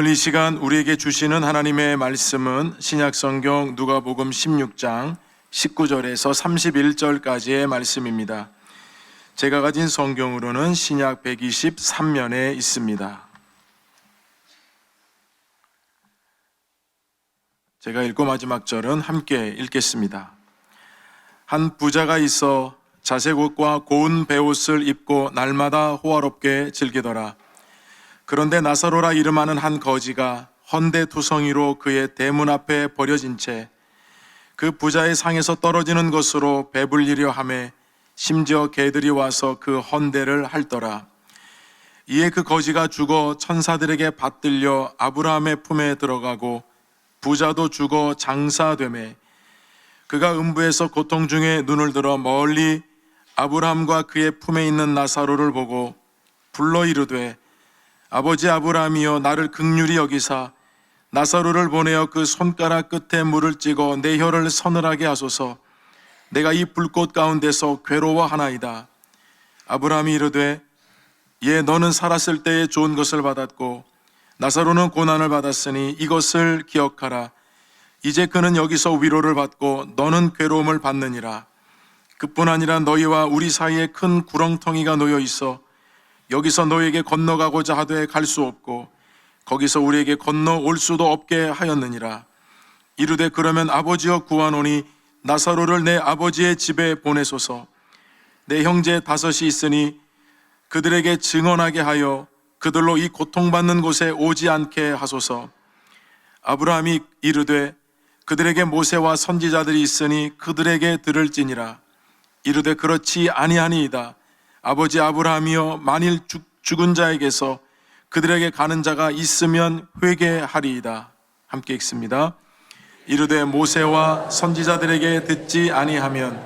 오늘 이 시간 우리에게 주시는 하나님의 말씀은 신약성경 누가복음 16장 19절에서 31절까지의 말씀입니다. 제가 가진 성경으로는 신약 123면에 있습니다. 제가 읽고 마지막 절은 함께 읽겠습니다. 한 부자가 있어 자색 옷과 고운 베옷을 입고 날마다 호화롭게 즐기더라. 그런데 나사로라 이름하는 한 거지가 헌데투성이로 그의 대문 앞에 버려진 채 그 부자의 상에서 떨어지는 것으로 배불리려 하매 심지어 개들이 와서 그 헌데를 핥더라. 이에 그 거지가 죽어 천사들에게 받들려 아브라함의 품에 들어가고 부자도 죽어 장사되매 그가 음부에서 고통 중에 눈을 들어 멀리 아브라함과 그의 품에 있는 나사로를 보고 불러 이르되 아버지 아브라함이여 나를 긍휼히 여기사 나사로를 보내어 그 손가락 끝에 물을 찍어 내 혀를 서늘하게 하소서. 내가 이 불꽃 가운데서 괴로워하나이다. 아브라함이 이르되 예 너는 살았을 때에 좋은 것을 받았고 나사로는 고난을 받았으니 이것을 기억하라. 이제 그는 여기서 위로를 받고 너는 괴로움을 받느니라. 그뿐 아니라 너희와 우리 사이에 큰 구렁텅이가 놓여 있어 여기서 너에게 건너가고자 하되 갈 수 없고 거기서 우리에게 건너올 수도 없게 하였느니라. 이르되 그러면 아버지여 구하노니 나사로를 내 아버지의 집에 보내소서. 내 형제 5이 있으니 그들에게 증언하게 하여 그들로 이 고통받는 곳에 오지 않게 하소서. 아브라함이 이르되 그들에게 모세와 선지자들이 있으니 그들에게 들을지니라. 이르되 그렇지 아니하니이다. 아버지 아브라함이여 만일 죽은 자에게서 그들에게 가는 자가 있으면 회개하리이다. 함께 읽습니다. 이르되 모세와 선지자들에게 듣지 아니하면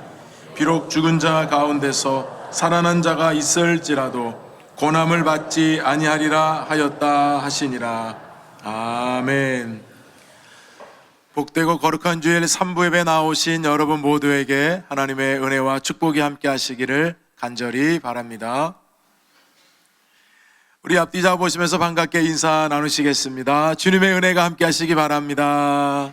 비록 죽은 자 가운데서 살아난 자가 있을지라도 고난을 받지 아니하리라 하였다 하시니라. 아멘. 복되고 거룩한 주일 3부 예배 나오신 여러분 모두에게 하나님의 은혜와 축복이 함께 하시기를 간절히 바랍니다. 우리 앞뒤 잡으시면서 반갑게 인사 나누시겠습니다. 주님의 은혜가 함께 하시기 바랍니다.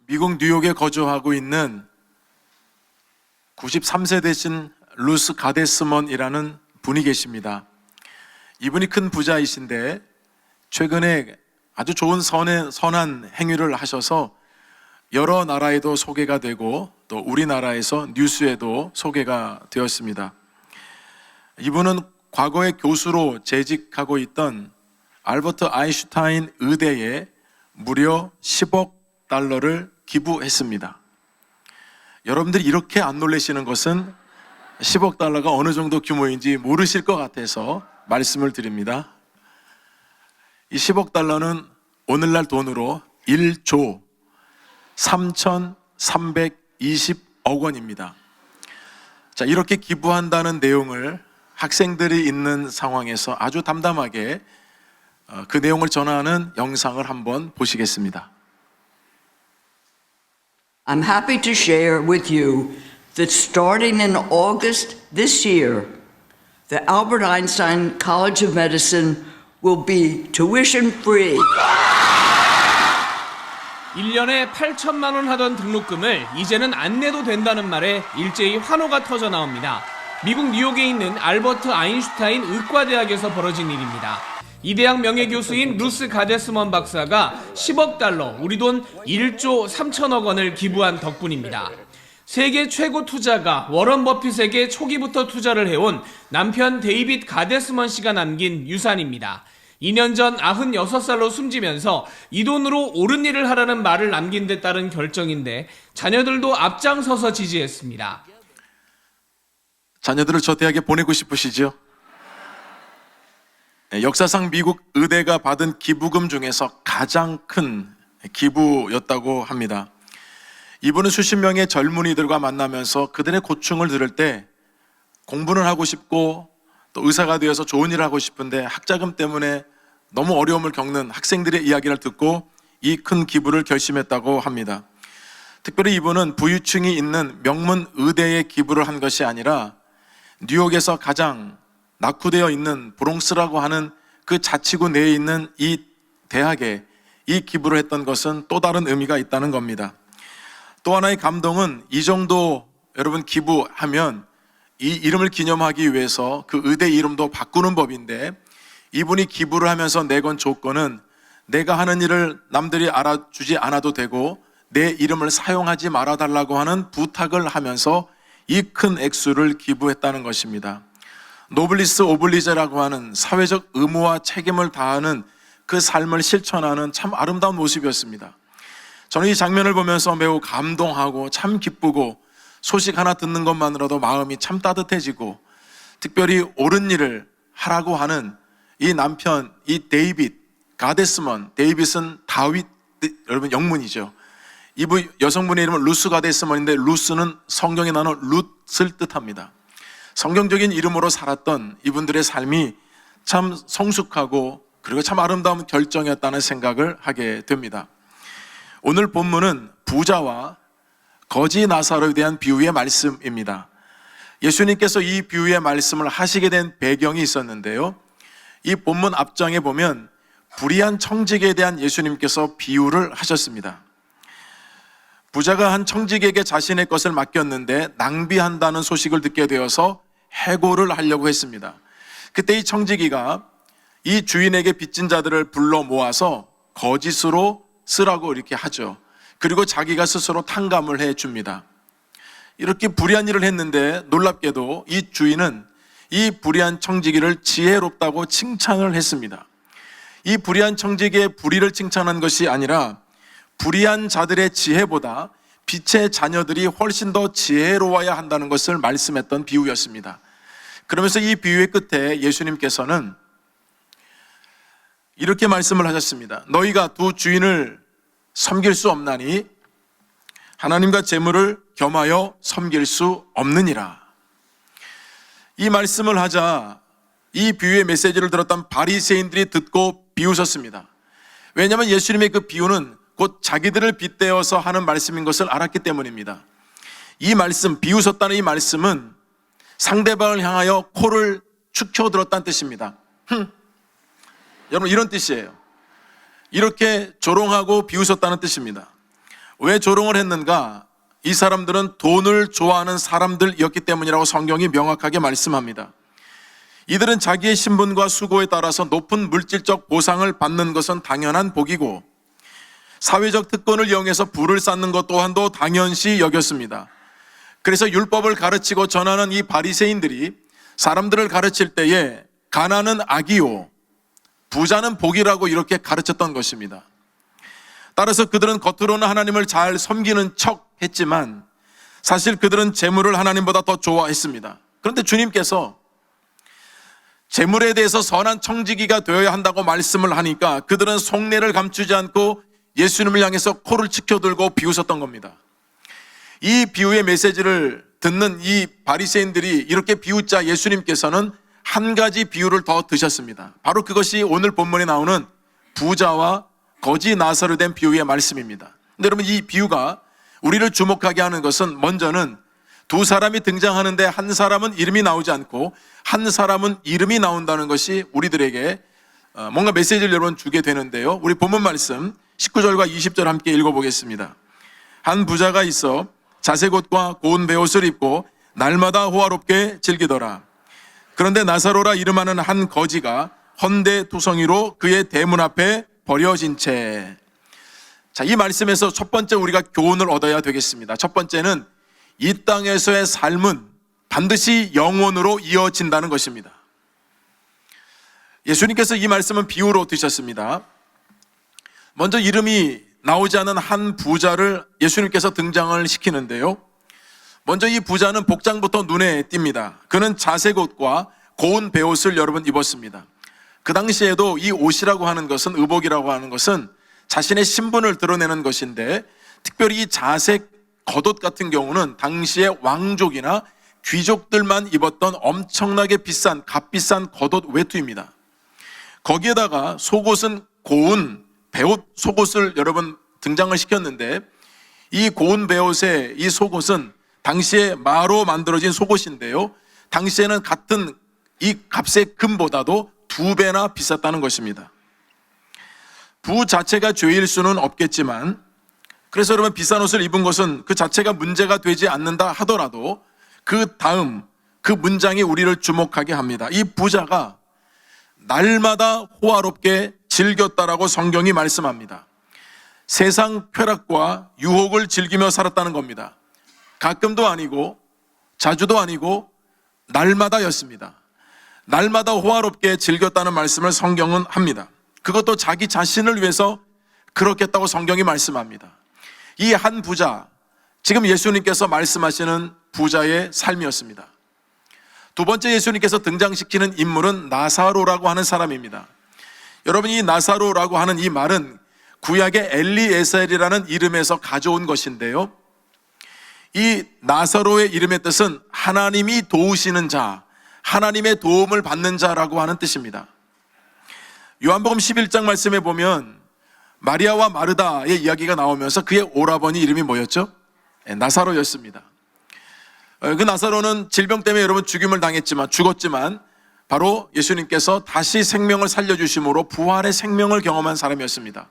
미국 뉴욕에 거주하고 있는 93세 되신 루스 가데스먼이라는 분이 계십니다. 이분이 큰 부자이신데 최근에 아주 좋은 선한 행위를 하셔서 여러 나라에도 소개가 되고 또 우리나라에서 뉴스에도 소개가 되었습니다. 이분은 과거에 교수로 재직하고 있던 알버트 아인슈타인 의대에 무려 10억 달러를 기부했습니다. 여러분들이 이렇게 안 놀라시는 것은 10억 달러가 어느 정도 규모인지 모르실 것 같아서 말씀을 드립니다. 이 10억 달러는 오늘날 돈으로 1조 3,320억 원입니다. 자, 이렇게 기부한다는 내용을 학생들이 있는 상황에서 아주 담담하게 그 내용을 전하는 영상을 한번 보시겠습니다. I'm happy to share with you that starting in August this year, the Albert Einstein College of Medicine will be tuition free. 1년에 8천만 원 하던 등록금을 이제는 안 내도 된다는 말에 일제히 환호가 터져 나옵니다. 미국 뉴욕에 있는 알버트 아인슈타인 의과대학에서 벌어진 일입니다. 이 대학 명예교수인 루스 가데스먼 박사가 10억 달러, 우리 돈 1조 3천억 원을 기부한 덕분입니다. 세계 최고 투자가 워런 버핏에게 초기부터 투자를 해온 남편 데이빗 가데스먼 씨가 남긴 유산입니다. 2년 전 96살로 숨지면서 이 돈으로 옳은 일을 하라는 말을 남긴 데 따른 결정인데 자녀들도 앞장서서 지지했습니다. 자녀들을 저 대학에 보내고 싶으시죠? 역사상 미국 의대가 받은 기부금 중에서 가장 큰 기부였다고 합니다. 이분은 수십 명의 젊은이들과 만나면서 그들의 고충을 들을 때 공부는 하고 싶고 또 의사가 되어서 좋은 일을 하고 싶은데 학자금 때문에 너무 어려움을 겪는 학생들의 이야기를 듣고 이 큰 기부를 결심했다고 합니다. 특별히 이분은 부유층이 있는 명문 의대에 기부를 한 것이 아니라 뉴욕에서 가장 낙후되어 있는 브롱스라고 하는 그 자치구 내에 있는 이 대학에 이 기부를 했던 것은 또 다른 의미가 있다는 겁니다. 또 하나의 감동은 이 정도 여러분 기부하면 이 이름을 기념하기 위해서 그 의대 이름도 바꾸는 법인데, 이분이 기부를 하면서 내건 조건은 내가 하는 일을 남들이 알아주지 않아도 되고 내 이름을 사용하지 말아달라고 하는 부탁을 하면서 이 큰 액수를 기부했다는 것입니다. 노블리스 오블리제라고 하는 사회적 의무와 책임을 다하는 그 삶을 실천하는 참 아름다운 모습이었습니다. 저는 이 장면을 보면서 매우 감동하고 참 기쁘고 소식 하나 듣는 것만으로도 마음이 참 따뜻해지고, 특별히 옳은 일을 하라고 하는 이 남편, 이 데이빗 가데스먼, 데이빗은 다윗, 여러분 영문이죠. 이분 여성분의 이름은 루스 가데스먼인데 루스는 성경에 나오는 룻을 뜻합니다. 성경적인 이름으로 살았던 이분들의 삶이 참 성숙하고 그리고 참 아름다운 결정이었다는 생각을 하게 됩니다. 오늘 본문은 부자와 거지 나사로에 대한 비유의 말씀입니다. 예수님께서 이 비유의 말씀을 하시게 된 배경이 있었는데요, 이 본문 앞장에 보면 불의한 청직에 대한 예수님께서 비유를 하셨습니다. 부자가 한 청직에게 자신의 것을 맡겼는데 낭비한다는 소식을 듣게 되어서 해고를 하려고 했습니다. 그때 이 청지기가 이 주인에게 빚진 자들을 불러 모아서 거짓으로 쓰라고 이렇게 하죠. 그리고 자기가 스스로 탕감을 해 줍니다. 이렇게 불의한 일을 했는데 놀랍게도 이 주인은 이 불의한 청지기를 지혜롭다고 칭찬을 했습니다. 이 불의한 청지기의 불의를 칭찬한 것이 아니라 불의한 자들의 지혜보다 빛의 자녀들이 훨씬 더 지혜로워야 한다는 것을 말씀했던 비유였습니다. 그러면서 이 비유의 끝에 예수님께서는 이렇게 말씀을 하셨습니다. 너희가 두 주인을 섬길 수 없나니 하나님과 재물을 겸하여 섬길 수 없느니라. 이 말씀을 하자 이 비유의 메시지를 들었던 바리새인들이 듣고 비웃었습니다. 왜냐하면 예수님의 그 비유는 곧 자기들을 빗대어서 하는 말씀인 것을 알았기 때문입니다. 이 말씀, 비웃었다는 이 말씀은 상대방을 향하여 코를 축혀들었다는 뜻입니다. 여러분, 이런 뜻이에요. 이렇게 조롱하고 비웃었다는 뜻입니다. 왜 조롱을 했는가? 이 사람들은 돈을 좋아하는 사람들이었기 때문이라고 성경이 명확하게 말씀합니다. 이들은 자기의 신분과 수고에 따라서 높은 물질적 보상을 받는 것은 당연한 복이고, 사회적 특권을 이용해서 부를 쌓는 것 또한도 당연시 여겼습니다. 그래서 율법을 가르치고 전하는 이 바리새인들이 사람들을 가르칠 때에 가난은 악이요 부자는 복이라고 이렇게 가르쳤던 것입니다. 따라서 그들은 겉으로는 하나님을 잘 섬기는 척 했지만 사실 그들은 재물을 하나님보다 더 좋아했습니다. 그런데 주님께서 재물에 대해서 선한 청지기가 되어야 한다고 말씀을 하니까 그들은 속내를 감추지 않고 예수님을 향해서 코를 치켜들고 비웃었던 겁니다. 이 비유의 메시지를 듣는 이 바리새인들이 이렇게 비웃자 예수님께서는 한 가지 비유를 더 드셨습니다. 바로 그것이 오늘 본문에 나오는 부자와 거지 나사로 된 비유의 말씀입니다. 근데 여러분, 이 비유가 우리를 주목하게 하는 것은 먼저는 두 사람이 등장하는데 한 사람은 이름이 나오지 않고 한 사람은 이름이 나온다는 것이 우리들에게 뭔가 메시지를 여러분 주게 되는데요. 우리 본문 말씀 19절과 20절 함께 읽어보겠습니다. 한 부자가 있어 자색 옷과 고운 베옷을 입고 날마다 호화롭게 즐기더라. 그런데 나사로라 이름하는 한 거지가 헌데 투성이로 그의 대문 앞에 버려진 채. 자, 이 말씀에서 첫 번째 우리가 교훈을 얻어야 되겠습니다. 첫 번째는 이 땅에서의 삶은 반드시 영원으로 이어진다는 것입니다. 예수님께서 이 말씀은 비유로 드셨습니다. 먼저 이름이 나오지 않은 한 부자를 예수님께서 등장을 시키는데요. 먼저 이 부자는 복장부터 눈에 띕니다. 그는 자색 옷과 고운 베옷을 여러분 입었습니다. 그 당시에도 이 옷이라고 하는 것은, 의복이라고 하는 것은 자신의 신분을 드러내는 것인데, 특별히 이 자색 겉옷 같은 경우는 당시의 왕족이나 귀족들만 입었던 엄청나게 비싼, 값비싼 겉옷 외투입니다. 거기에다가 속옷은 고운 베옷 속옷을 여러분 등장을 시켰는데, 이 고운 베옷의 이 속옷은 당시에 마로 만들어진 속옷인데요, 당시에는 같은 이 값의 금보다도 2배나 비쌌다는 것입니다. 부 자체가 죄일 수는 없겠지만, 그래서 여러분 비싼 옷을 입은 것은 그 자체가 문제가 되지 않는다 하더라도 그 다음 그 문장이 우리를 주목하게 합니다. 이 부자가 날마다 호화롭게 즐겼다라고 성경이 말씀합니다. 세상 쾌락과 유혹을 즐기며 살았다는 겁니다. 가끔도 아니고 자주도 아니고 날마다였습니다. 날마다 호화롭게 즐겼다는 말씀을 성경은 합니다. 그것도 자기 자신을 위해서 그렇겠다고 성경이 말씀합니다. 이 한 부자, 지금 예수님께서 말씀하시는 부자의 삶이었습니다. 두 번째 예수님께서 등장시키는 인물은 나사로라고 하는 사람입니다. 여러분, 이 나사로라고 하는 이 말은 구약의 엘리에셀이라는 이름에서 가져온 것인데요, 이 나사로의 이름의 뜻은 하나님이 도우시는 자, 하나님의 도움을 받는 자라고 하는 뜻입니다. 요한복음 11장 말씀에 보면 마리아와 마르다의 이야기가 나오면서 그의 오라버니 이름이 뭐였죠? 나사로였습니다. 그 나사로는 질병 때문에 여러분 죽었지만 바로 예수님께서 다시 생명을 살려주심으로 부활의 생명을 경험한 사람이었습니다.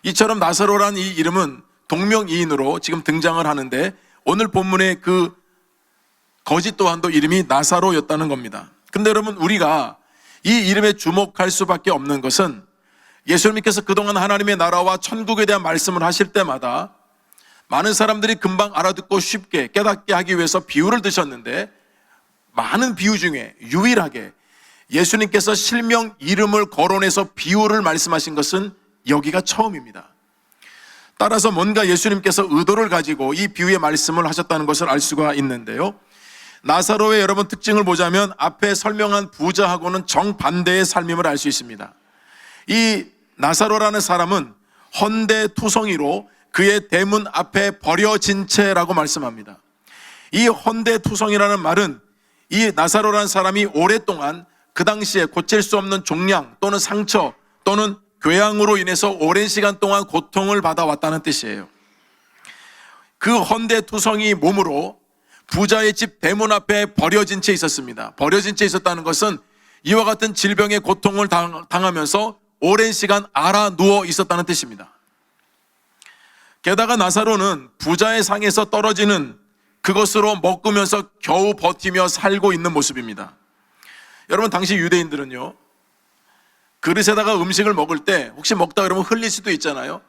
이처럼 나사로라는 이 이름은 동명이인으로 지금 등장을 하는데, 오늘 본문의 그 거지 또한도 이름이 나사로였다는 겁니다. 근데 여러분, 우리가 이 이름에 주목할 수밖에 없는 것은 예수님께서 그동안 하나님의 나라와 천국에 대한 말씀을 하실 때마다 많은 사람들이 금방 알아듣고 쉽게 깨닫게 하기 위해서 비유를 드셨는데, 많은 비유 중에 유일하게 예수님께서 실명 이름을 거론해서 비유를 말씀하신 것은 여기가 처음입니다. 따라서 뭔가 예수님께서 의도를 가지고 이 비유의 말씀을 하셨다는 것을 알 수가 있는데요, 나사로의 여러분 특징을 보자면 앞에 설명한 부자하고는 정반대의 삶임을 알 수 있습니다. 이 나사로라는 사람은 헌데투성이로 그의 대문 앞에 버려진 채라고 말씀합니다. 이 헌데투성이라는 말은 이 나사로라는 사람이 오랫동안 그 당시에 고칠 수 없는 종양 또는 상처 또는 궤양으로 인해서 오랜 시간 동안 고통을 받아왔다는 뜻이에요. 그 헌데투성이 몸으로 부자의 집 대문 앞에 버려진 채 있었습니다. 버려진 채 있었다는 것은 이와 같은 질병의 고통을 당하면서 오랜 시간 알아 누워 있었다는 뜻입니다. 게다가 나사로는 부자의 상에서 떨어지는 그것으로 먹으면서 겨우 버티며 살고 있는 모습입니다. 여러분, 당시 유대인들은요, 그릇에다가 음식을 먹을 때 혹시 먹다 그러면 흘릴 수도 있잖아요.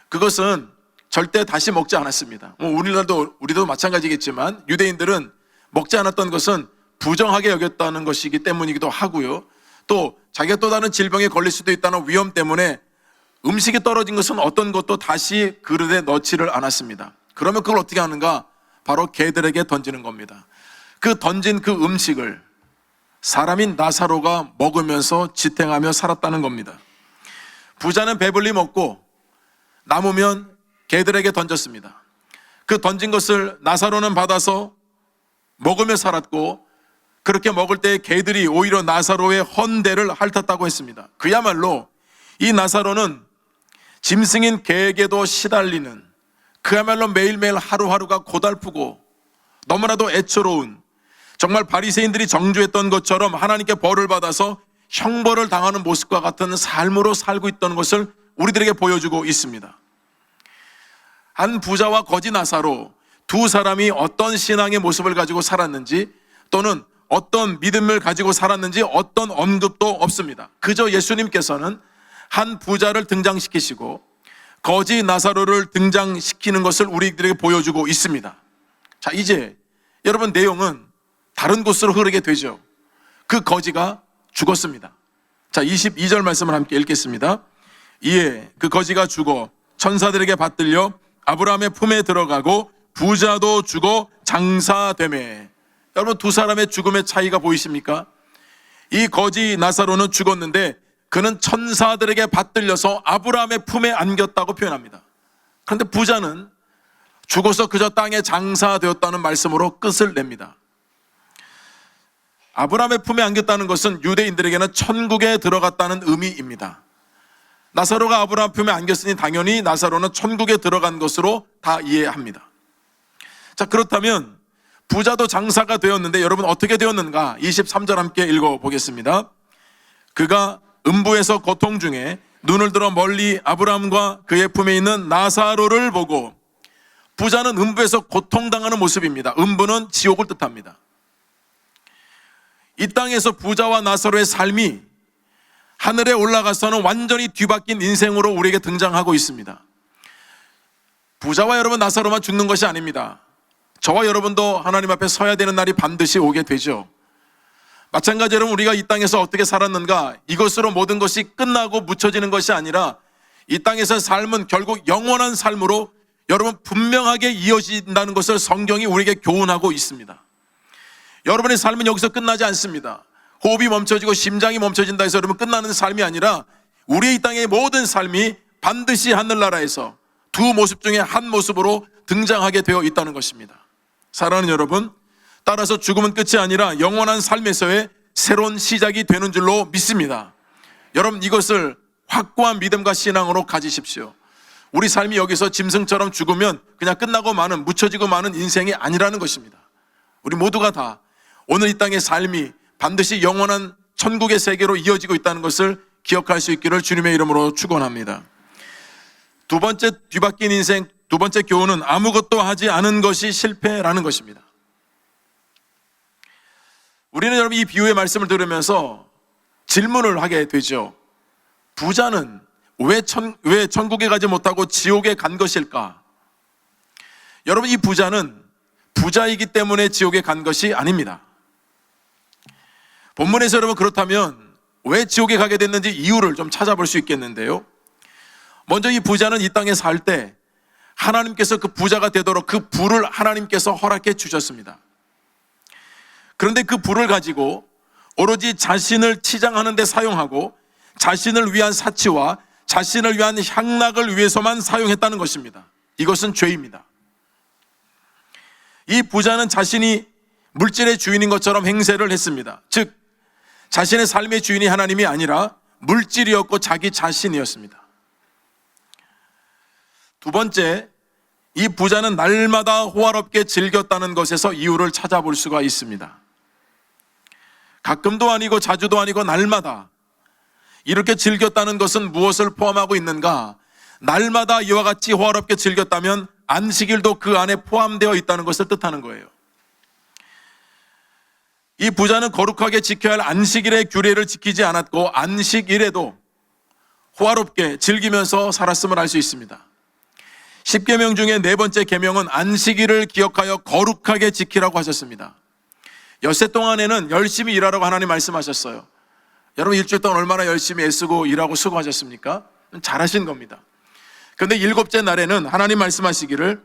그것은 절대 다시 먹지 않았습니다. 우리도 마찬가지겠지만 유대인들은 먹지 않았던 것은 부정하게 여겼다는 것이기 때문이기도 하고요, 또 자기가 또 다른 질병에 걸릴 수도 있다는 위험 때문에 음식이 떨어진 것은 어떤 것도 다시 그릇에 넣지를 않았습니다. 그러면 그걸 어떻게 하는가? 바로 개들에게 던지는 겁니다. 그 던진 그 음식을 사람인 나사로가 먹으면서 지탱하며 살았다는 겁니다. 부자는 배불리 먹고 남으면 개들에게 던졌습니다. 그 던진 것을 나사로는 받아서 먹으며 살았고, 그렇게 먹을 때 개들이 오히려 나사로의 헌대를 핥았다고 했습니다. 그야말로 이 나사로는 짐승인 개에게도 시달리는, 그야말로 매일매일 하루하루가 고달프고 너무나도 애처로운, 정말 바리새인들이 정죄했던 것처럼 하나님께 벌을 받아서 형벌을 당하는 모습과 같은 삶으로 살고 있던 것을 우리들에게 보여주고 있습니다. 한 부자와 거지 나사로 두 사람이 어떤 신앙의 모습을 가지고 살았는지, 또는 어떤 믿음을 가지고 살았는지 어떤 언급도 없습니다. 그저 예수님께서는 한 부자를 등장시키시고 거지 나사로를 등장시키는 것을 우리들에게 보여주고 있습니다. 자, 이제 여러분, 내용은 다른 곳으로 흐르게 되죠. 그 거지가 죽었습니다. 자, 22절 말씀을 함께 읽겠습니다. 이에 그 거지가 죽어 천사들에게 받들려 아브라함의 품에 들어가고 부자도 죽어 장사되매. 여러분, 두 사람의 죽음의 차이가 보이십니까? 이 거지 나사로는 죽었는데 그는 천사들에게 받들려서 아브라함의 품에 안겼다고 표현합니다. 그런데 부자는 죽어서 그저 땅에 장사되었다는 말씀으로 끝을 냅니다. 아브라함의 품에 안겼다는 것은 유대인들에게는 천국에 들어갔다는 의미입니다. 나사로가 아브라함 품에 안겼으니 당연히 나사로는 천국에 들어간 것으로 다 이해합니다. 자, 그렇다면 부자도 장사가 되었는데 여러분 어떻게 되었는가? 23절 함께 읽어보겠습니다. 그가 음부에서 고통 중에 눈을 들어 멀리 아브라함과 그의 품에 있는 나사로를 보고, 부자는 음부에서 고통당하는 모습입니다. 음부는 지옥을 뜻합니다. 이 땅에서 부자와 나사로의 삶이 하늘에 올라가서는 완전히 뒤바뀐 인생으로 우리에게 등장하고 있습니다. 부자와 여러분 나사로만 죽는 것이 아닙니다. 저와 여러분도 하나님 앞에 서야 되는 날이 반드시 오게 되죠. 마찬가지로 우리가 이 땅에서 어떻게 살았는가, 이것으로 모든 것이 끝나고 묻혀지는 것이 아니라 이 땅에서 삶은 결국 영원한 삶으로 여러분 분명하게 이어진다는 것을 성경이 우리에게 교훈하고 있습니다. 여러분의 삶은 여기서 끝나지 않습니다. 호흡이 멈춰지고 심장이 멈춰진다 해서 여러분 끝나는 삶이 아니라 우리의 이 땅의 모든 삶이 반드시 하늘나라에서 두 모습 중에 한 모습으로 등장하게 되어 있다는 것입니다. 사랑하는 여러분, 따라서 죽음은 끝이 아니라 영원한 삶에서의 새로운 시작이 되는 줄로 믿습니다. 여러분, 이것을 확고한 믿음과 신앙으로 가지십시오. 우리 삶이 여기서 짐승처럼 죽으면 그냥 끝나고 마는, 묻혀지고 마는 인생이 아니라는 것입니다. 우리 모두가 다 오늘 이 땅의 삶이 반드시 영원한 천국의 세계로 이어지고 있다는 것을 기억할 수 있기를 주님의 이름으로 축원합니다. 두 번째 뒤바뀐 인생, 두 번째 교훈은 아무것도 하지 않은 것이 실패라는 것입니다. 우리는 여러분 이 비유의 말씀을 들으면서 질문을 하게 되죠. 부자는 왜 천국에 가지 못하고 지옥에 간 것일까? 여러분, 이 부자는 부자이기 때문에 지옥에 간 것이 아닙니다. 본문에서 여러분 그렇다면 왜 지옥에 가게 됐는지 이유를 좀 찾아볼 수 있겠는데요. 먼저 이 부자는 이 땅에 살 때 하나님께서 그 부자가 되도록 그 부를 하나님께서 허락해 주셨습니다. 그런데 그 부를 가지고 오로지 자신을 치장하는 데 사용하고 자신을 위한 사치와 자신을 위한 향락을 위해서만 사용했다는 것입니다. 이것은 죄입니다. 이 부자는 자신이 물질의 주인인 것처럼 행세를 했습니다. 즉 자신의 삶의 주인이 하나님이 아니라 물질이었고 자기 자신이었습니다. 두 번째, 이 부자는 날마다 호화롭게 즐겼다는 것에서 이유를 찾아볼 수가 있습니다. 가끔도 아니고 자주도 아니고 날마다 이렇게 즐겼다는 것은 무엇을 포함하고 있는가? 날마다 이와 같이 호화롭게 즐겼다면 안식일도 그 안에 포함되어 있다는 것을 뜻하는 거예요. 이 부자는 거룩하게 지켜야 할 안식일의 규례를 지키지 않았고 안식일에도 호화롭게 즐기면서 살았음을 알 수 있습니다. 10계명 중에 네 번째 계명은 안식일을 기억하여 거룩하게 지키라고 하셨습니다. 엿새 동안에는 열심히 일하라고 하나님 말씀하셨어요. 여러분 일주일 동안 얼마나 열심히 애쓰고 일하고 수고하셨습니까? 잘하신 겁니다. 그런데 일곱째 날에는 하나님 말씀하시기를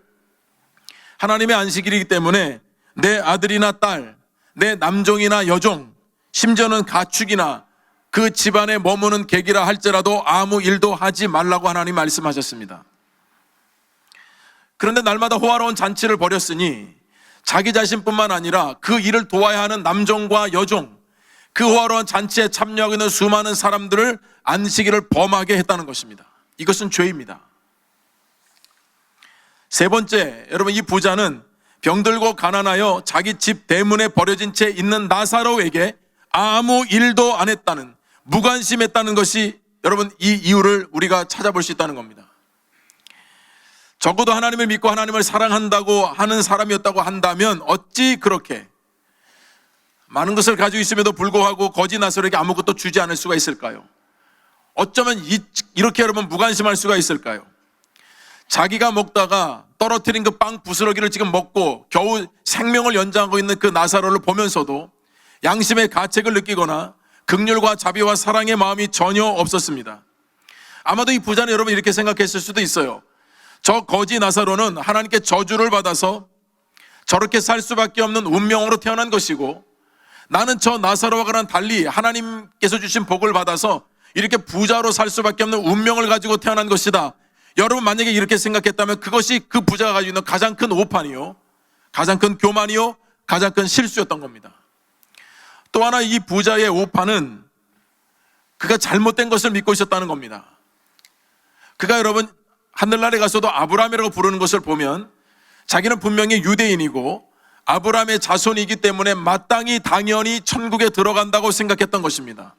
하나님의 안식일이기 때문에 내 아들이나 딸, 내 남종이나 여종, 심지어는 가축이나 그 집안에 머무는 객이라 할지라도 아무 일도 하지 말라고 하나님 말씀하셨습니다. 그런데 날마다 호화로운 잔치를 벌였으니 자기 자신뿐만 아니라 그 일을 도와야 하는 남종과 여종, 그 호화로운 잔치에 참여하고 있는 수많은 사람들을 안식일을 범하게 했다는 것입니다. 이것은 죄입니다. 세 번째, 여러분 이 부자는 병들고 가난하여 자기 집 대문에 버려진 채 있는 나사로에게 아무 일도 안 했다는, 무관심했다는 것이 여러분 이 이유를 우리가 찾아볼 수 있다는 겁니다. 적어도 하나님을 믿고 하나님을 사랑한다고 하는 사람이었다고 한다면 어찌 그렇게 많은 것을 가지고 있음에도 불구하고 거지 나사로에게 아무것도 주지 않을 수가 있을까요? 어쩌면 이렇게 여러분 무관심할 수가 있을까요? 자기가 먹다가 떨어뜨린 그 빵 부스러기를 지금 먹고 겨우 생명을 연장하고 있는 그 나사로를 보면서도 양심의 가책을 느끼거나 긍휼과 자비와 사랑의 마음이 전혀 없었습니다. 아마도 이 부자는 여러분 이렇게 생각했을 수도 있어요. 저 거지 나사로는 하나님께 저주를 받아서 저렇게 살 수밖에 없는 운명으로 태어난 것이고 나는 저 나사로와는 달리 하나님께서 주신 복을 받아서 이렇게 부자로 살 수밖에 없는 운명을 가지고 태어난 것이다. 여러분 만약에 이렇게 생각했다면 그것이 그 부자가 가지고 있는 가장 큰 오판이요, 가장 큰 교만이요, 가장 큰 실수였던 겁니다. 또 하나 이 부자의 오판은 그가 잘못된 것을 믿고 있었다는 겁니다. 그가 여러분 하늘나라에 가서도 아브라함이라고 부르는 것을 보면 자기는 분명히 유대인이고 아브라함의 자손이기 때문에 마땅히 당연히 천국에 들어간다고 생각했던 것입니다.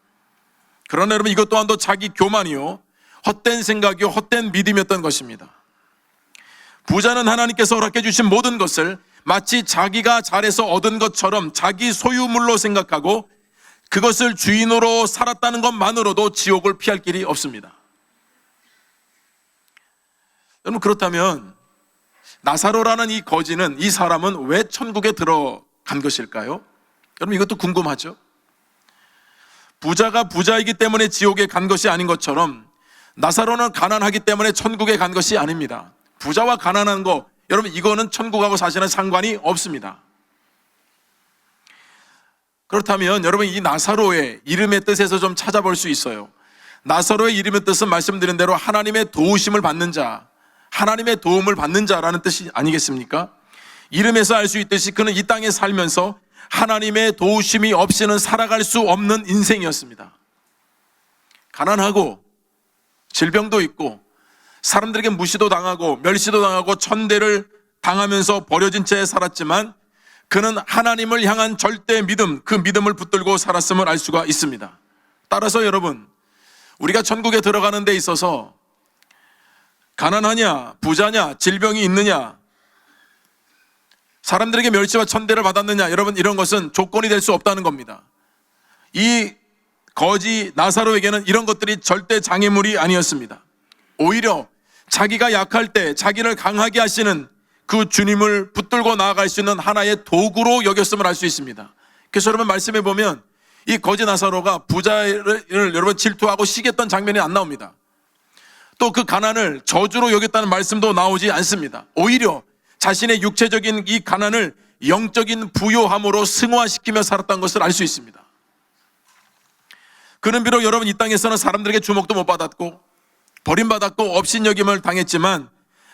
그러나 여러분 이것 또한도 자기 교만이요, 헛된 생각이요, 헛된 믿음이었던 것입니다. 부자는 하나님께서 허락해 주신 모든 것을 마치 자기가 잘해서 얻은 것처럼 자기 소유물로 생각하고 그것을 주인으로 살았다는 것만으로도 지옥을 피할 길이 없습니다. 여러분 그렇다면 나사로라는 이 거지는, 이 사람은 왜 천국에 들어간 것일까요? 여러분 이것도 궁금하죠? 부자가 부자이기 때문에 지옥에 간 것이 아닌 것처럼 나사로는 가난하기 때문에 천국에 간 것이 아닙니다. 부자와 가난한 거, 여러분 이거는 천국하고 사실은 상관이 없습니다. 그렇다면 여러분 이 나사로의 이름의 뜻에서 좀 찾아볼 수 있어요. 나사로의 이름의 뜻은 말씀드린 대로 하나님의 도우심을 받는 자, 하나님의 도움을 받는 자라는 뜻이 아니겠습니까? 이름에서 알 수 있듯이 그는 이 땅에 살면서 하나님의 도우심이 없이는 살아갈 수 없는 인생이었습니다. 가난하고 질병도 있고 사람들에게 무시도 당하고 멸시도 당하고 천대를 당하면서 버려진 채 살았지만 그는 하나님을 향한 절대 믿음, 그 믿음을 붙들고 살았음을 알 수가 있습니다. 따라서 여러분, 우리가 천국에 들어가는 데 있어서 가난하냐, 부자냐, 질병이 있느냐, 사람들에게 멸시와 천대를 받았느냐, 여러분 이런 것은 조건이 될 수 없다는 겁니다. 이 거지 나사로에게는 이런 것들이 절대 장애물이 아니었습니다. 오히려 자기가 약할 때 자기를 강하게 하시는 그 주님을 붙들고 나아갈 수 있는 하나의 도구로 여겼음을 알 수 있습니다. 그래서 여러분 말씀해 보면 이 거지 나사로가 부자를 여러분 질투하고 시기했던 장면이 안 나옵니다. 또 그 가난을 저주로 여겼다는 말씀도 나오지 않습니다. 오히려 자신의 육체적인 이 가난을 영적인 부요함으로 승화시키며 살았다는 것을 알 수 있습니다. 그는 비록 여러분 이 땅에서는 사람들에게 주목도 못 받았고 버림받았고 업신여김을 당했지만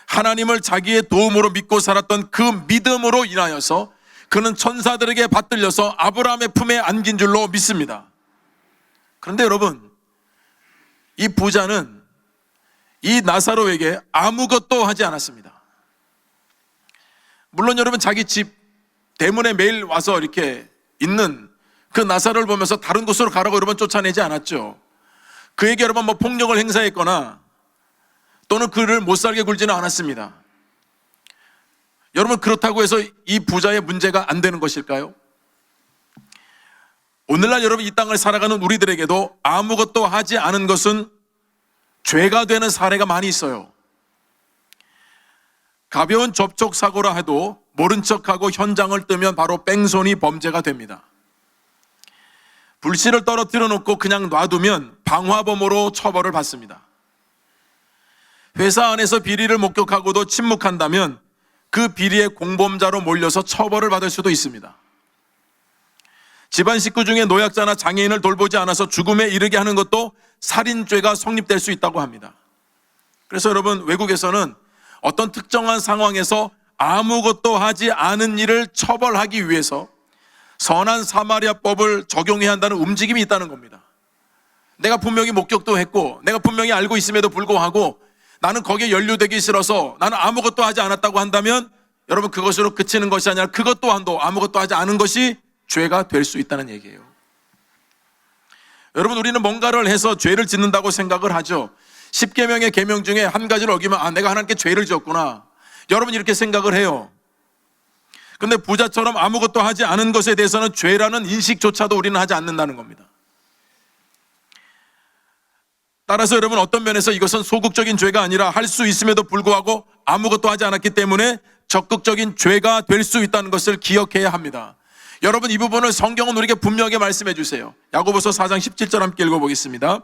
하나님을 자기의 도움으로 믿고 살았던 그 믿음으로 인하여서 그는 천사들에게 받들려서 아브라함의 품에 안긴 줄로 믿습니다. 그런데 여러분, 이 부자는 이 나사로에게 아무것도 하지 않았습니다. 물론 여러분 자기 집 대문에 매일 와서 이렇게 있는 그 나사로를 보면서 다른 곳으로 가라고 여러분 쫓아내지 않았죠. 그에게 여러분 뭐 폭력을 행사했거나 또는 그를 못 살게 굴지는 않았습니다. 여러분 그렇다고 해서 이 부자의 문제가 안 되는 것일까요? 오늘날 여러분 이 땅을 살아가는 우리들에게도 아무것도 하지 않은 것은 죄가 되는 사례가 많이 있어요. 가벼운 접촉 사고라 해도 모른 척하고 현장을 뜨면 바로 뺑소니 범죄가 됩니다. 불씨를 떨어뜨려 놓고 그냥 놔두면 방화범으로 처벌을 받습니다. 회사 안에서 비리를 목격하고도 침묵한다면 그 비리의 공범자로 몰려서 처벌을 받을 수도 있습니다. 집안 식구 중에 노약자나 장애인을 돌보지 않아서 죽음에 이르게 하는 것도 살인죄가 성립될 수 있다고 합니다. 그래서 여러분 외국에서는 어떤 특정한 상황에서 아무것도 하지 않은 일을 처벌하기 위해서 선한 사마리아법을 적용해야 한다는 움직임이 있다는 겁니다. 내가 분명히 목격도 했고 내가 분명히 알고 있음에도 불구하고 나는 거기에 연루되기 싫어서 나는 아무것도 하지 않았다고 한다면 여러분 그것으로 그치는 것이 아니라 그것 또한도 아무것도 하지 않은 것이 죄가 될 수 있다는 얘기예요. 여러분 우리는 뭔가를 해서 죄를 짓는다고 생각을 하죠. 10계명의 계명 중에 한 가지를 어기면 내가 하나님께 죄를 지었구나. 여러분 이렇게 생각을 해요. 근데 부자처럼 아무것도 하지 않은 것에 대해서는 죄라는 인식조차도 우리는 하지 않는다는 겁니다. 따라서 여러분 어떤 면에서 이것은 소극적인 죄가 아니라 할 수 있음에도 불구하고 아무것도 하지 않았기 때문에 적극적인 죄가 될 수 있다는 것을 기억해야 합니다. 여러분 이 부분을 성경은 우리에게 분명하게 말씀해 주세요. 야고보서 4장 17절 함께 읽어보겠습니다.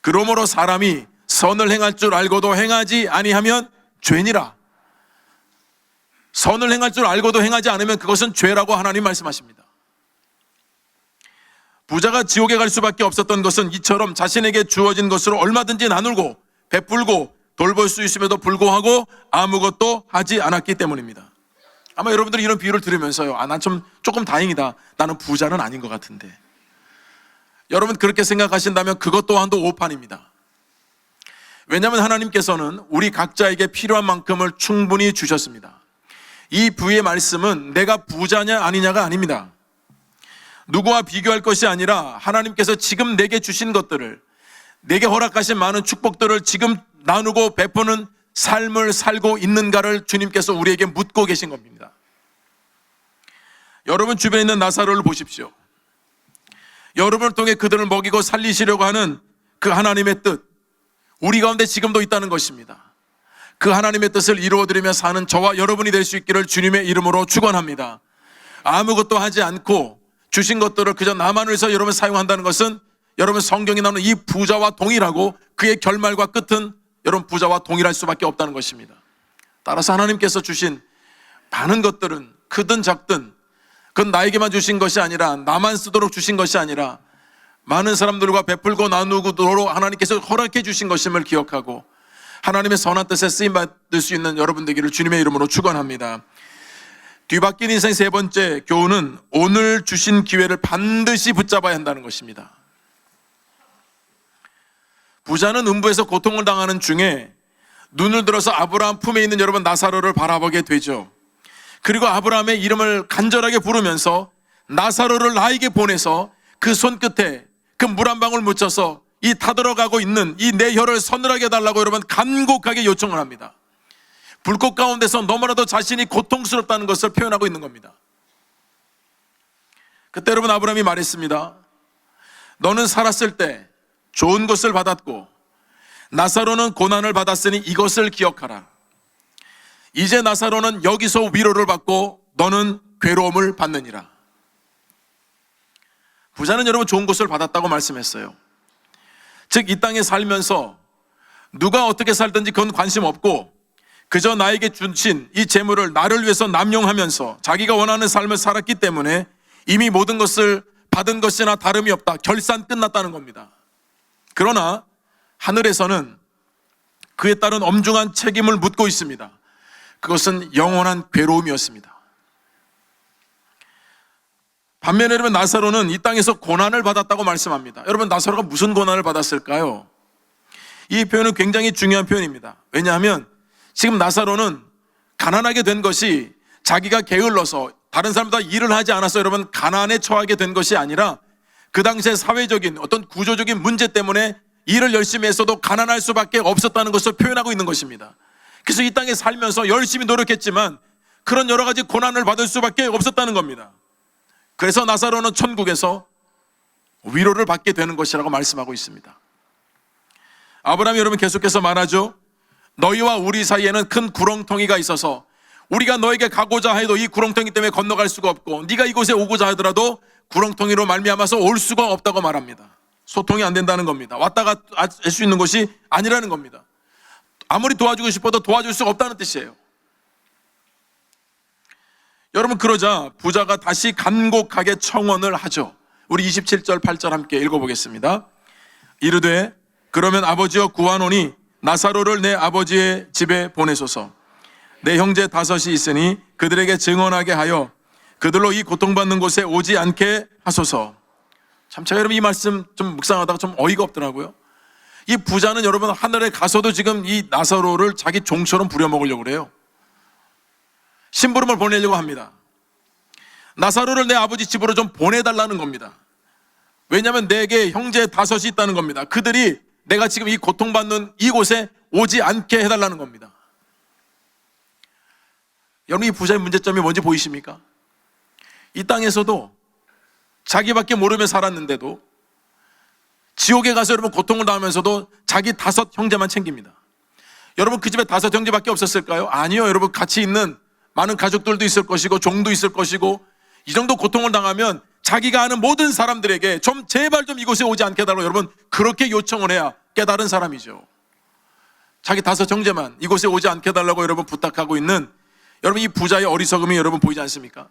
그러므로 사람이 선을 행할 줄 알고도 행하지 아니하면 죄니라. 선을 행할 줄 알고도 행하지 않으면 그것은 죄라고 하나님 말씀하십니다. 부자가 지옥에 갈 수밖에 없었던 것은 이처럼 자신에게 주어진 것으로 얼마든지 나누고 베풀고 돌볼 수 있음에도 불구하고 아무것도 하지 않았기 때문입니다. 아마 여러분들이 이런 비유를 들으면서요, 난 조금 다행이다. 나는 부자는 아닌 것 같은데. 여러분 그렇게 생각하신다면 그것 또한도 오판입니다. 왜냐하면 하나님께서는 우리 각자에게 필요한 만큼을 충분히 주셨습니다. 이 부의 말씀은 내가 부자냐 아니냐가 아닙니다. 누구와 비교할 것이 아니라 하나님께서 지금 내게 주신 것들을, 내게 허락하신 많은 축복들을 지금 나누고 베푸는 삶을 살고 있는가를 주님께서 우리에게 묻고 계신 겁니다. 여러분 주변에 있는 나사로를 보십시오. 여러분을 통해 그들을 먹이고 살리시려고 하는 그 하나님의 뜻, 우리 가운데 지금도 있다는 것입니다. 그 하나님의 뜻을 이루어드리며 사는 저와 여러분이 될 수 있기를 주님의 이름으로 축원합니다. 아무것도 하지 않고 주신 것들을 그저 나만을 위해서 여러분 사용한다는 것은 여러분 성경이 나오는 이 부자와 동일하고 그의 결말과 끝은 여러분 부자와 동일할 수밖에 없다는 것입니다. 따라서 하나님께서 주신 많은 것들은 크든 작든 그건 나에게만 주신 것이 아니라, 나만 쓰도록 주신 것이 아니라 많은 사람들과 베풀고 나누도록 하나님께서 허락해 주신 것임을 기억하고 하나님의 선한 뜻에 쓰임받을 수 있는 여러분 되기를 주님의 이름으로 축원합니다. 뒤바뀐 인생 세 번째 교훈은 오늘 주신 기회를 반드시 붙잡아야 한다는 것입니다. 부자는 음부에서 고통을 당하는 중에 눈을 들어서 아브라함 품에 있는 여러분 나사로를 바라보게 되죠. 그리고 아브라함의 이름을 간절하게 부르면서 나사로를 나에게 보내서 그 손끝에 그 물 한 방울 묻혀서 이 타들어가고 있는 이 내 혀를 서늘하게 해달라고 여러분 간곡하게 요청을 합니다. 불꽃 가운데서 너무나도 자신이 고통스럽다는 것을 표현하고 있는 겁니다. 그때 여러분 아브라함이 말했습니다. 너는 살았을 때 좋은 것을 받았고 나사로는 고난을 받았으니 이것을 기억하라. 이제 나사로는 여기서 위로를 받고 너는 괴로움을 받느니라. 부자는 여러분 좋은 것을 받았다고 말씀했어요. 즉 이 땅에 살면서 누가 어떻게 살든지 그건 관심 없고 그저 나에게 주신 이 재물을 나를 위해서 남용하면서 자기가 원하는 삶을 살았기 때문에 이미 모든 것을 받은 것이나 다름이 없다. 결산 끝났다는 겁니다. 그러나 하늘에서는 그에 따른 엄중한 책임을 묻고 있습니다. 그것은 영원한 괴로움이었습니다. 반면에 여러분 나사로는 이 땅에서 고난을 받았다고 말씀합니다. 여러분 나사로가 무슨 고난을 받았을까요? 이 표현은 굉장히 중요한 표현입니다. 왜냐하면 지금 나사로는 가난하게 된 것이 자기가 게을러서 다른 사람보다 일을 하지 않아서 여러분 가난에 처하게 된 것이 아니라 그 당시에 사회적인 어떤 구조적인 문제 때문에 일을 열심히 했어도 가난할 수밖에 없었다는 것을 표현하고 있는 것입니다. 그래서 이 땅에 살면서 열심히 노력했지만 그런 여러 가지 고난을 받을 수밖에 없었다는 겁니다. 그래서 나사로는 천국에서 위로를 받게 되는 것이라고 말씀하고 있습니다. 아브라함이 여러분 계속해서 말하죠. 너희와 우리 사이에는 큰 구렁텅이가 있어서 우리가 너에게 가고자 해도 이 구렁텅이 때문에 건너갈 수가 없고 네가 이곳에 오고자 하더라도 구렁텅이로 말미암아서 올 수가 없다고 말합니다. 소통이 안 된다는 겁니다. 왔다가 할 수 있는 것이 아니라는 겁니다. 아무리 도와주고 싶어도 도와줄 수가 없다는 뜻이에요. 여러분 그러자 부자가 다시 간곡하게 청원을 하죠. 우리 27절 8절 함께 읽어보겠습니다. 이르되 그러면 아버지여 구하노니 나사로를 내 아버지의 집에 보내소서. 내 형제 5이 있으니 그들에게 증언하게 하여 그들로 이 고통받는 곳에 오지 않게 하소서. 참 제가 여러분 이 말씀 좀 묵상하다가 좀 어이가 없더라고요. 이 부자는 여러분 하늘에 가서도 지금 이 나사로를 자기 종처럼 부려먹으려고 그래요. 심부름을 보내려고 합니다. 나사로를 내 아버지 집으로 좀 보내달라는 겁니다. 왜냐하면 내게 형제 5이 있다는 겁니다. 그들이 내가 지금 이 고통받는 이곳에 오지 않게 해달라는 겁니다. 여러분 이 부자의 문제점이 뭔지 보이십니까? 이 땅에서도 자기밖에 모르며 살았는데도 지옥에 가서 여러분 고통을 당하면서도 자기 5 형제만 챙깁니다. 여러분 그 집에 5 형제밖에 없었을까요? 아니요. 여러분 같이 있는 많은 가족들도 있을 것이고 종도 있을 것이고 이 정도 고통을 당하면 자기가 아는 모든 사람들에게 좀 제발 좀 이곳에 오지 않게 해달라고 여러분 그렇게 요청을 해야 깨달은 사람이죠. 자기 5 형제만 이곳에 오지 않게 해달라고 여러분 부탁하고 있는 여러분 이 부자의 어리석음이 여러분 보이지 않습니까?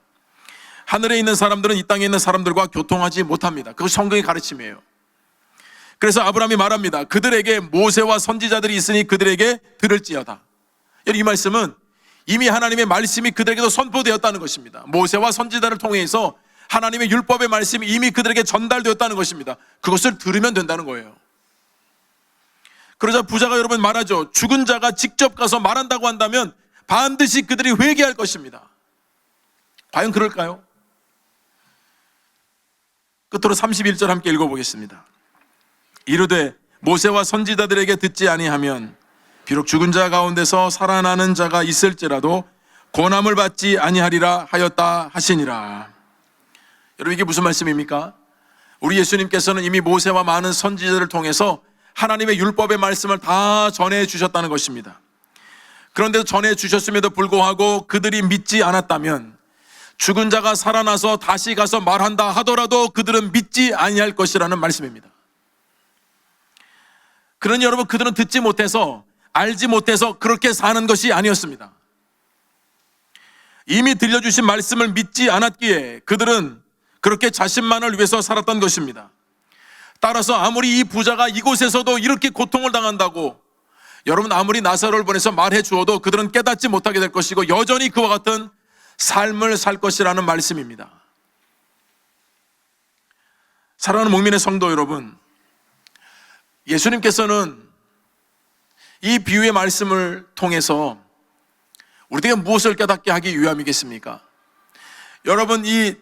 하늘에 있는 사람들은 이 땅에 있는 사람들과 교통하지 못합니다. 그것이 성경의 가르침이에요. 그래서 아브라함이 말합니다. 그들에게 모세와 선지자들이 있으니 그들에게 들을지어다. 이 말씀은 이미 하나님의 말씀이 그들에게도 선포되었다는 것입니다. 모세와 선지자를 통해서 하나님의 율법의 말씀이 이미 그들에게 전달되었다는 것입니다. 그것을 들으면 된다는 거예요. 그러자 부자가 여러분 말하죠. 죽은 자가 직접 가서 말한다고 한다면 반드시 그들이 회개할 것입니다. 과연 그럴까요? 끝으로 31절 함께 읽어보겠습니다. 이르되 모세와 선지자들에게 듣지 아니하면 비록 죽은 자 가운데서 살아나는 자가 있을지라도 고난을 받지 아니하리라 하였다 하시니라. 여러분 이게 무슨 말씀입니까? 우리 예수님께서는 이미 모세와 많은 선지자들을 통해서 하나님의 율법의 말씀을 다 전해 주셨다는 것입니다. 그런데 전해 주셨음에도 불구하고 그들이 믿지 않았다면 죽은 자가 살아나서 다시 가서 말한다 하더라도 그들은 믿지 아니할 것이라는 말씀입니다. 그러니 여러분 그들은 듣지 못해서 알지 못해서 그렇게 사는 것이 아니었습니다. 이미 들려주신 말씀을 믿지 않았기에 그들은 그렇게 자신만을 위해서 살았던 것입니다. 따라서 아무리 이 부자가 이곳에서도 이렇게 고통을 당한다고 여러분 아무리 나사로를 보내서 말해 주어도 그들은 깨닫지 못하게 될 것이고 여전히 그와 같은 삶을 살 것이라는 말씀입니다. 사랑하는 목민의 성도 여러분, 예수님께서는 이 비유의 말씀을 통해서 우리에게 무엇을 깨닫게 하기 위함이겠습니까? 여러분 이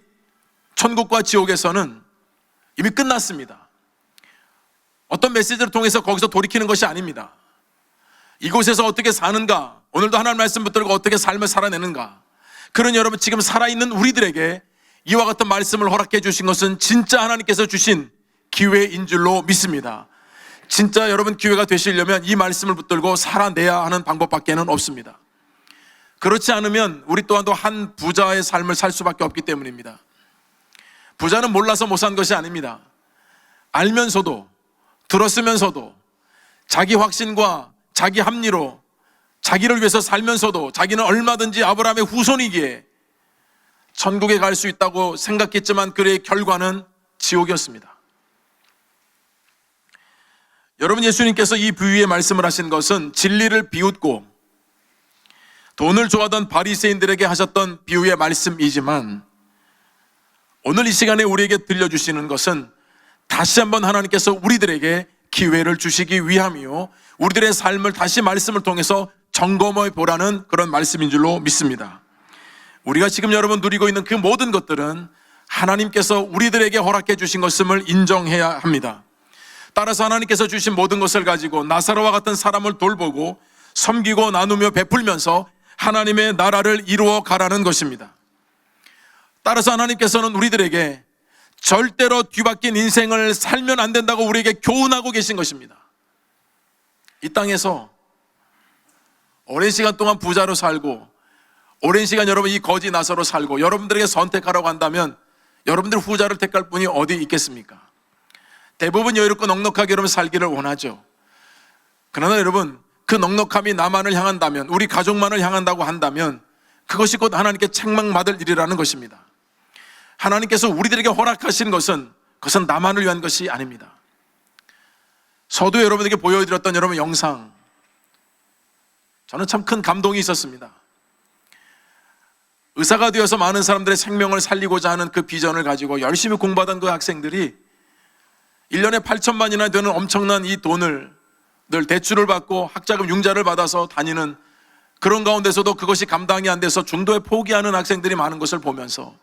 천국과 지옥에서는 이미 끝났습니다. 어떤 메시지를 통해서 거기서 돌이키는 것이 아닙니다. 이곳에서 어떻게 사는가, 오늘도 하나님 말씀 붙들고 어떻게 삶을 살아내는가, 그런 여러분 지금 살아있는 우리들에게 이와 같은 말씀을 허락해 주신 것은 진짜 하나님께서 주신 기회인 줄로 믿습니다. 진짜 여러분 기회가 되시려면 이 말씀을 붙들고 살아내야 하는 방법밖에는 없습니다. 그렇지 않으면 우리 또한도 한 부자의 삶을 살 수밖에 없기 때문입니다. 부자는 몰라서 못 산 것이 아닙니다. 알면서도 들었으면서도 자기 확신과 자기 합리로 자기를 위해서 살면서도 자기는 얼마든지 아브라함의 후손이기에 천국에 갈 수 있다고 생각했지만 그의 결과는 지옥이었습니다. 여러분 예수님께서 이 비유의 말씀을 하신 것은 진리를 비웃고 돈을 좋아하던 바리새인들에게 하셨던 비유의 말씀이지만 오늘 이 시간에 우리에게 들려주시는 것은 다시 한번 하나님께서 우리들에게 기회를 주시기 위함이요 우리들의 삶을 다시 말씀을 통해서 점검해 보라는 그런 말씀인 줄로 믿습니다. 우리가 지금 여러분 누리고 있는 그 모든 것들은 하나님께서 우리들에게 허락해 주신 것임을 인정해야 합니다. 따라서 하나님께서 주신 모든 것을 가지고 나사로와 같은 사람을 돌보고 섬기고 나누며 베풀면서 하나님의 나라를 이루어 가라는 것입니다. 따라서 하나님께서는 우리들에게 절대로 뒤바뀐 인생을 살면 안 된다고 우리에게 교훈하고 계신 것입니다. 이 땅에서 오랜 시간 동안 부자로 살고 오랜 시간 여러분 이 거지 나사로 살고 여러분들에게 선택하라고 한다면 여러분들 후자를 택할 분이 어디 있겠습니까? 대부분 여유롭고 넉넉하게 여러분 살기를 원하죠. 그러나 여러분 그 넉넉함이 나만을 향한다면 우리 가족만을 향한다고 한다면 그것이 곧 하나님께 책망받을 일이라는 것입니다. 하나님께서 우리들에게 허락하신 것은 그것은 나만을 위한 것이 아닙니다. 저도 여러분에게 보여드렸던 여러분 영상 저는 참 큰 감동이 있었습니다. 의사가 되어서 많은 사람들의 생명을 살리고자 하는 그 비전을 가지고 열심히 공부하던 그 학생들이 1년에 8천만이나 되는 엄청난 이 돈을 늘 대출을 받고 학자금 융자를 받아서 다니는 그런 가운데서도 그것이 감당이 안 돼서 중도에 포기하는 학생들이 많은 것을 보면서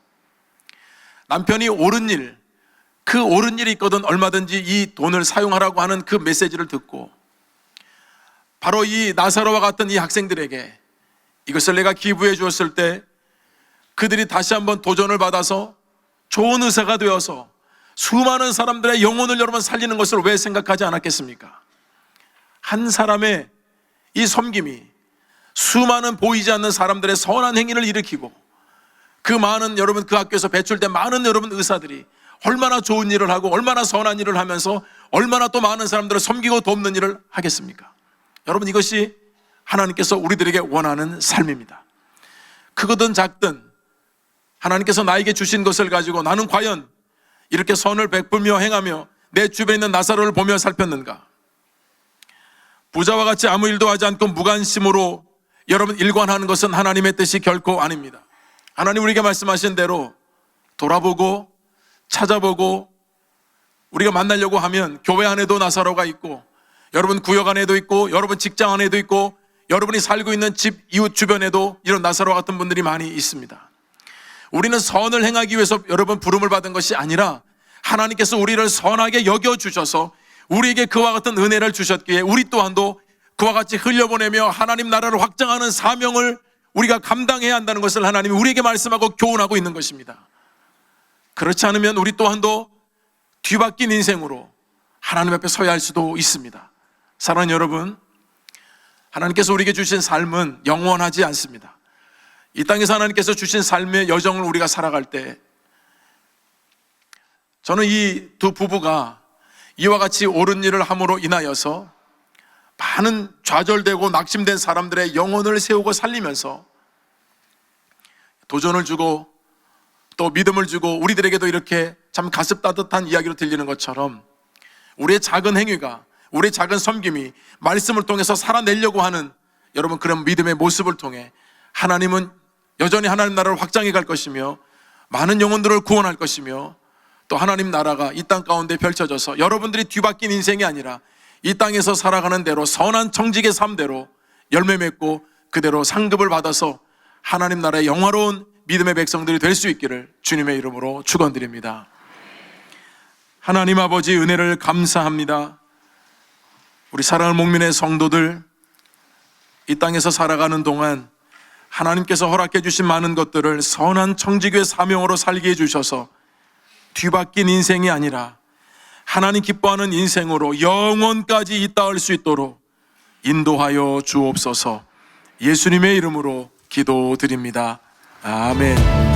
남편이 옳은 일, 그 옳은 일이 있거든 얼마든지 이 돈을 사용하라고 하는 그 메시지를 듣고 바로 이 나사로와 같은 이 학생들에게 이것을 내가 기부해 주었을 때 그들이 다시 한번 도전을 받아서 좋은 의사가 되어서 수많은 사람들의 영혼을 여러분 살리는 것을 왜 생각하지 않았겠습니까? 한 사람의 이 섬김이 수많은 보이지 않는 사람들의 선한 행위를 일으키고 그 많은 여러분 그 학교에서 배출된 많은 여러분 의사들이 얼마나 좋은 일을 하고 얼마나 선한 일을 하면서 얼마나 또 많은 사람들을 섬기고 돕는 일을 하겠습니까? 여러분 이것이 하나님께서 우리들에게 원하는 삶입니다. 크거든 작든 하나님께서 나에게 주신 것을 가지고 나는 과연 이렇게 선을 베풀며 행하며 내 주변에 있는 나사로를 보며 살폈는가? 부자와 같이 아무 일도 하지 않고 무관심으로 여러분 일관하는 것은 하나님의 뜻이 결코 아닙니다. 하나님 우리에게 말씀하신 대로 돌아보고 찾아보고 우리가 만나려고 하면 교회 안에도 나사로가 있고 여러분 구역 안에도 있고 여러분 직장 안에도 있고 여러분이 살고 있는 집 이웃 주변에도 이런 나사로와 같은 분들이 많이 있습니다. 우리는 선을 행하기 위해서 여러분 부름을 받은 것이 아니라 하나님께서 우리를 선하게 여겨주셔서 우리에게 그와 같은 은혜를 주셨기에 우리 또한도 그와 같이 흘려보내며 하나님 나라를 확장하는 사명을 우리가 감당해야 한다는 것을 하나님이 우리에게 말씀하고 교훈하고 있는 것입니다. 그렇지 않으면 우리 또한도 뒤바뀐 인생으로 하나님 앞에 서야 할 수도 있습니다. 사랑하는 여러분, 하나님께서 우리에게 주신 삶은 영원하지 않습니다. 이 땅에서 하나님께서 주신 삶의 여정을 우리가 살아갈 때 저는 이 두 부부가 이와 같이 옳은 일을 함으로 인하여서 많은 좌절되고 낙심된 사람들의 영혼을 세우고 살리면서 도전을 주고 또 믿음을 주고 우리들에게도 이렇게 참 가슴 따뜻한 이야기로 들리는 것처럼 우리의 작은 행위가, 우리의 작은 섬김이 말씀을 통해서 살아내려고 하는 여러분 그런 믿음의 모습을 통해 하나님은 여전히 하나님 나라를 확장해 갈 것이며 많은 영혼들을 구원할 것이며 또 하나님 나라가 이 땅 가운데 펼쳐져서 여러분들이 뒤바뀐 인생이 아니라 이 땅에서 살아가는 대로 선한 정직의 삶대로 열매 맺고 그대로 상급을 받아서 하나님 나라의 영화로운 믿음의 백성들이 될 수 있기를 주님의 이름으로 축원드립니다. 하나님 아버지 은혜를 감사합니다. 우리 사랑하는 목민의 성도들 이 땅에서 살아가는 동안 하나님께서 허락해 주신 많은 것들을 선한 청지교의 사명으로 살게 해주셔서 뒤바뀐 인생이 아니라 하나님 기뻐하는 인생으로 영원까지 잇따을 수 있도록 인도하여 주옵소서. 예수님의 이름으로 기도드립니다. 아멘.